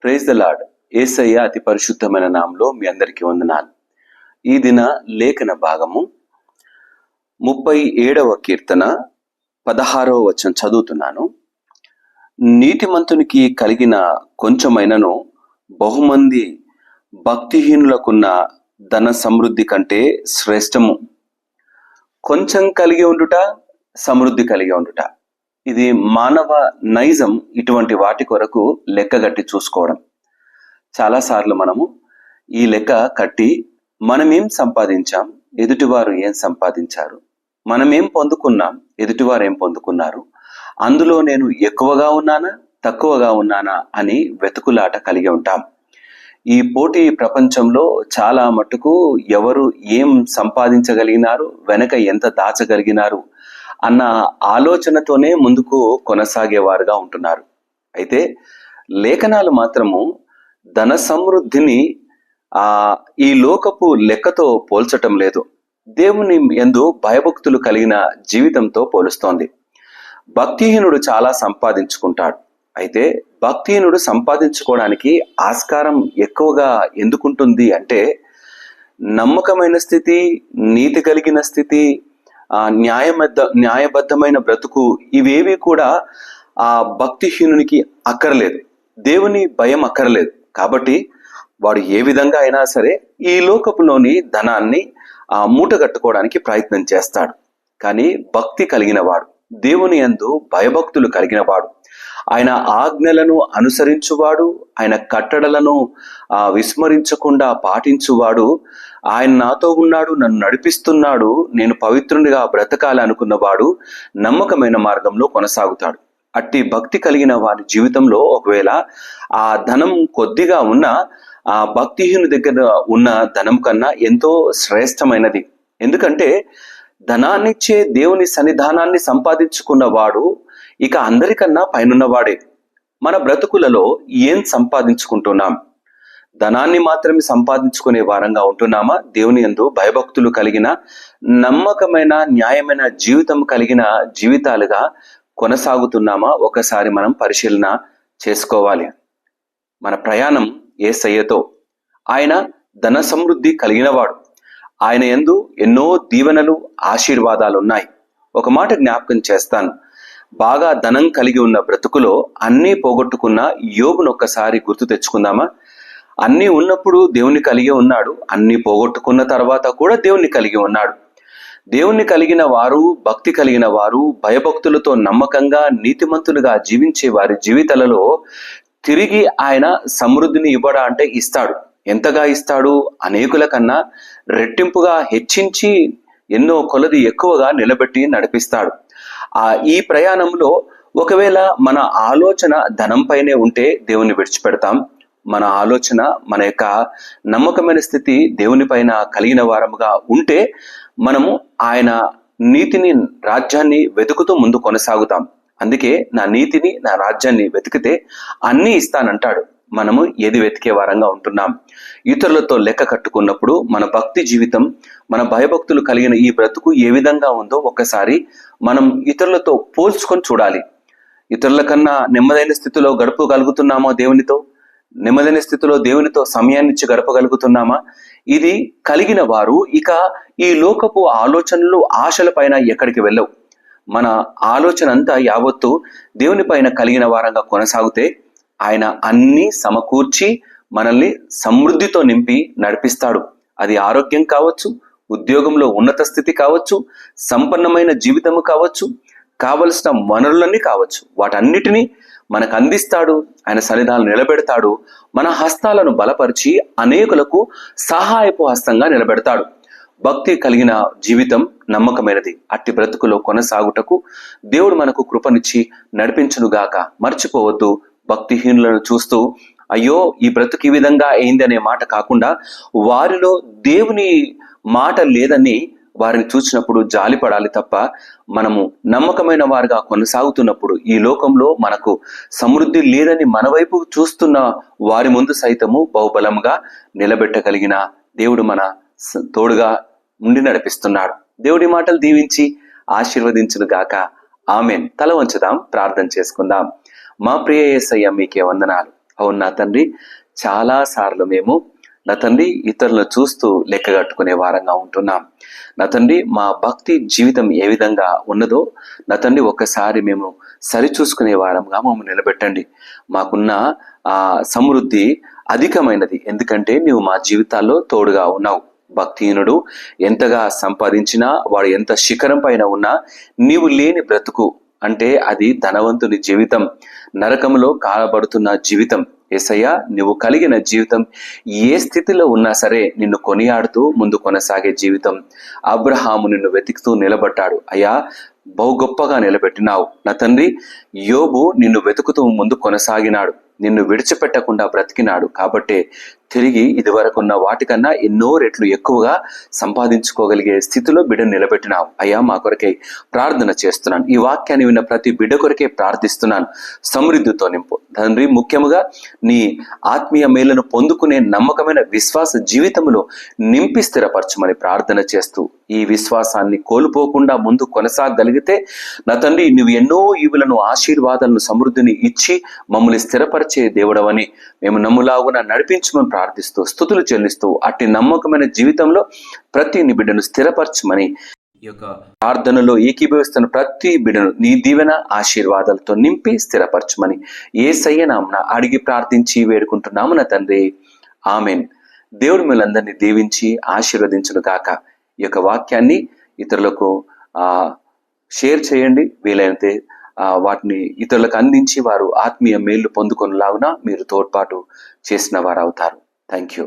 Praise the lord. యేసయ్య అతి పరిశుద్ధమైన నామంలో మీ అందరికీ వందనాలు. ఈ దిన లేఖన భాగము 37వ కీర్తన 16వ వచనం చదువుతున్నాను. నీతిమంతునికి కలిగిన కొంచెమైనను బహుమంది భక్తిహీనులకున్న ధన సమృద్ధి కంటే శ్రేష్టము. కొంచెం కలిగి ఉండుట, సమృద్ధి కలిగి ఉండుట, ఇది మానవ నైజం. ఇటువంటి వాటి కొరకు లెక్కగట్టి చూసుకోవడం. చాలాసార్లు మనము ఈ లెక్క కట్టి మనమేం సంపాదించాం, ఎదుటివారు ఏం సంపాదించారు, మనమేం పొందుకున్నాం, ఎదుటివారు ఏం పొందుకున్నారు, అందులో నేను ఎక్కువగా ఉన్నానా తక్కువగా ఉన్నానా అని వెతుకులాట కలిగి ఉంటాం. ఈ పోటీ ప్రపంచంలో చాలా మటుకు ఎవరు ఏం సంపాదించగలిగినారు, వెనక ఎంత దాచగలిగినారు అన్న ఆలోచనతోనే ముందుకు కొనసాగేవారుగా ఉంటున్నారు. అయితే లేఖనాలు మాత్రము ధన సమృద్ధిని ఈ లోకపు లెక్కతో పోల్చటం లేదు. దేవుని యందు భయభక్తులు కలిగిన జీవితంతో పోలుస్తోంది. భక్తిహీనుడు చాలా సంపాదించుకుంటాడు. అయితే భక్తిహీనుడు సంపాదించుకోవడానికి ఆస్కారం ఎక్కువగా ఎందుకుంటుంది అంటే, నమ్మకమైన స్థితి, నీతి కలిగిన స్థితి, న్యాయబద్ధమైన బ్రతుకు, ఇవేవి కూడా ఆ భక్తిహీనునికి అక్కర్లేదు. దేవుని భయం అక్కర్లేదు. కాబట్టి వాడు ఏ విధంగా అయినా సరే ఈ లోకపులోని ధనాన్ని మూటగట్టుకోవడానికి ప్రయత్నం చేస్తాడు. కానీ భక్తి కలిగిన వాడు, దేవుని యందు భయభక్తులు కలిగిన వాడు, ఆయన ఆజ్ఞలను అనుసరించువాడు, ఆయన కట్టడలను విస్మరించకుండా పాటించువాడు, ఆయన నాతో ఉన్నాడు, నన్ను నడిపిస్తున్నాడు, నేను పవిత్రునిగా బ్రతకాలి అనుకున్నవాడు నమ్మకమైన మార్గంలో కొనసాగుతాడు. అట్టి భక్తి కలిగిన వారి జీవితంలో ఒకవేళ ఆ ధనం కొద్దిగా ఉన్నా ఆ భక్తిహీను దగ్గర ఉన్న ధనం కన్నా ఎంతో శ్రేష్టమైనది. ఎందుకంటే ధనాన్నిచ్చే దేవుని సన్నిధానాన్ని సంపాదించుకున్నవాడు ఇక అందరికన్నా పైనున్నవాడే. మన బ్రతుకులలో ఏం సంపాదించుకుంటున్నాం? ధనాన్ని మాత్రమే సంపాదించుకునే వారంగా ఉంటున్నామా? దేవుని యందు భయభక్తులు కలిగిన నమ్మకమైన న్యాయమైన జీవితం కలిగిన జీవితాలుగా కొనసాగుతున్నామా? ఒకసారి మనం పరిశీలన చేసుకోవాలి. మన ప్రయాణం యేసయ్యతో. ఆయన ధన సమృద్ధి కలిగినవాడు. ఆయన యందు ఎన్నో దీవెనలు, ఆశీర్వాదాలు ఉన్నాయి. ఒక మాట జ్ఞాపకం చేస్తాను. బాగా ధనం కలిగి ఉన్న బ్రతుకులో అన్నీ పోగొట్టుకున్న యోబును ఒక్కసారి గుర్తు తెచ్చుకుందామా? అన్నీ ఉన్నప్పుడు దేవుని కలిగి ఉన్నాడు, అన్నీ పోగొట్టుకున్న తర్వాత కూడా దేవుని కలిగి ఉన్నాడు. దేవుణ్ణి కలిగిన వారు, భక్తి కలిగిన వారు, భయభక్తులతో నమ్మకంగా నీతిమంతులుగా జీవించే వారి జీవితాలలో తిరిగి ఆయన సమృద్ధిని ఇవ్వడా అంటే ఇస్తాడు. ఎంతగా ఇస్తాడు? అనేకుల కన్నా రెట్టింపుగా హెచ్చించి ఎన్నో కొలది ఎక్కువగా నిలబెట్టి నడిపిస్తాడు. ఈ ప్రయాణంలో ఒకవేళ మన ఆలోచన ధనంపైనే ఉంటే దేవుని విడిచిపెడతాం. మన ఆలోచన, మన యొక్క నమ్మకమైన స్థితి దేవుని పైన కలిగిన వారముగా ఉంటే మనము ఆయన నీతిని, రాజ్యాన్ని వెతుకుతూ ముందు కొనసాగుతాం. అందుకే నా నీతిని, నా రాజ్యాన్ని వెతికితే అన్నీ ఇస్తానంటాడు. మనము ఏది వెతికే వారంగా ఉంటున్నాం? ఇతరులతో లెక్క కట్టుకున్నప్పుడు మన భక్తి జీవితం, మన భయభక్తులు కలిగిన ఈ బ్రతుకు ఏ విధంగా ఉందో ఒక్కసారి మనం ఇతరులతో పోల్చుకొని చూడాలి. ఇతరుల కన్నా నెమ్మదైన స్థితిలో గడపగలుగుతున్నామో దేవునితో? నెమ్మదైన స్థితిలో దేవునితో సమయాన్నిచ్చి గడపగలుగుతున్నామా? ఇది కలిగిన వారు ఇక ఈ లోకపు ఆలోచనలు, ఆశల పైన ఎక్కడికి వెళ్ళవు. మన ఆలోచన అంతా యావత్తు దేవుని పైన కలిగిన వారంగా కొనసాగితే ఆయన అన్నీ సమకూర్చి మనల్ని సమృద్ధితో నింపి నడిపిస్తాడు. అది ఆరోగ్యం కావచ్చు, ఉద్యోగంలో ఉన్నత స్థితి కావచ్చు, సంపన్నమైన జీవితము కావచ్చు, కావలసిన వనరులన్నీ కావచ్చు, వాటన్నిటినీ మనకు అందిస్తాడు. ఆయన సన్నిధానం నిలబెడతాడు. మన హస్తాలను బలపరిచి అనేకులకు సహాయపు హస్తంగా నిలబెడతాడు. భక్తి కలిగిన జీవితం నమ్మకమైనది. అట్టి బ్రతుకులో కొనసాగుటకు దేవుడు మనకు కృపనిచ్చి నడిపించునుగాక. మర్చిపోవద్దు, భక్తిహీనులను చూస్తూ అయ్యో ఈ బ్రతుకు ఈ విధంగా అయింది అనే మాట కాకుండా, వారిలో దేవుని మాట లేదని వారిని చూసినప్పుడు జాలిపడాలి తప్ప, మనము నమ్మకమైన వారుగా కొనసాగుతున్నప్పుడు ఈ లోకంలో మనకు సమృద్ధి లేదని మన వైపు చూస్తున్న వారి ముందు సైతము బహుబలంగా నిలబెట్టగలిగిన దేవుడు మన తోడుగా ఉండి నడిపిస్తున్నాడు. దేవుడి మాటలు దీవించి ఆశీర్వదించును గాక. ఆమెన్. తల వంచుదాం, ప్రార్థన చేసుకుందాం. మా ప్రియ యేసయ్య, మీకే వందనాలు. అవును నా తండ్రి, చాలా సార్లు మేము నా తండ్రి ఇతరులను చూస్తూ లెక్కగట్టుకునే వారంగా ఉంటున్నాం. నా తండ్రి, మా భక్తి జీవితం ఏ విధంగా ఉన్నదో నా తండ్రి ఒక్కసారి మేము సరిచూసుకునే వారంగా మమ్మల్ని నిలబెట్టండి. మాకున్న ఆ సమృద్ధి అధికమైనది, ఎందుకంటే నీవు మా జీవితాల్లో తోడుగా ఉన్నావు. భక్తిహీనుడు ఎంతగా సంపాదించినా, వాడు ఎంత శిఖరం పైన ఉన్నా, నీవు లేని బ్రతుకు అంటే అది ధనవంతుని జీవితం, నరకంలో కాలబడుతున్న జీవితం. యేసయ్య, నువ్వు కలిగిన జీవితం ఏ స్థితిలో ఉన్నా సరే నిన్ను కొనియాడుతూ ముందు కొనసాగే జీవితం. అబ్రహాము నిన్ను వెతుకుతూ నిలబడ్డాడు. అయ్యా, బహు గొప్పగా నిలబెట్టినావు నా తండ్రి. యోబు నిన్ను వెతుకుతూ ముందు కొనసాగినాడు, నిన్ను విడిచిపెట్టకుండా బ్రతికినాడు. కాబట్టే తిరిగి ఇదివరకున్న వాటికన్నా ఎన్నో రెట్లు ఎక్కువగా సంపాదించుకోగలిగే స్థితిలో బిడ్డను నిలబెట్టినావు. అయ్యా, మా కొరకే ప్రార్థన చేస్తున్నాను. ఈ వాక్యాన్ని విన్న ప్రతి బిడ్డ కొరకే ప్రార్థిస్తున్నాను. సమృద్ధితో నింపు తండ్రి. ముఖ్యముగా నీ ఆత్మీయ మేలను పొందుకునే నమ్మకమైన విశ్వాస జీవితంలో నింపి స్థిరపరచమని ప్రార్థన చేస్తూ, ఈ విశ్వాసాన్ని కోల్పోకుండా ముందు కొనసాగలిగితే నా తండ్రి, నువ్వు ఎన్నో ఈవులను, ఆశీర్వాదాలను, సమృద్ధిని ఇచ్చి మమ్మల్ని స్థిరపరిచే దేవుడవని మేము నమ్ములాగున నడిపించమని ప్రార్థిస్తూ, స్తుతులు చెల్లిస్తూ, అట్టి నమ్మకమైన జీవితంలో ప్రతి బిడ్డను స్థిరపరచమని, ఈ యొక్క ప్రార్థనలో ఏకీభవిస్తున్న ప్రతి బిడ్డను నీ దీవెన ఆశీర్వాదాలతో నింపి స్థిరపరచమని యేసయ్య నామమున అడిగి ప్రార్థించి వేడుకుంటున్నాము నా తండ్రి. ఆమెన్. దేవుడు మిమ్మల్ని దీవించి ఆశీర్వదించును గాక. ఈ యొక్క వాక్యాన్ని ఇతరులకు షేర్ చేయండి. వీలైతే వాటిని ఇతరులకు అందించి వారు ఆత్మీయ మేళ్లు పొందుకునేలాగున మీరు తోడ్పాటు చేసిన వారు అవుతారు. Thank you.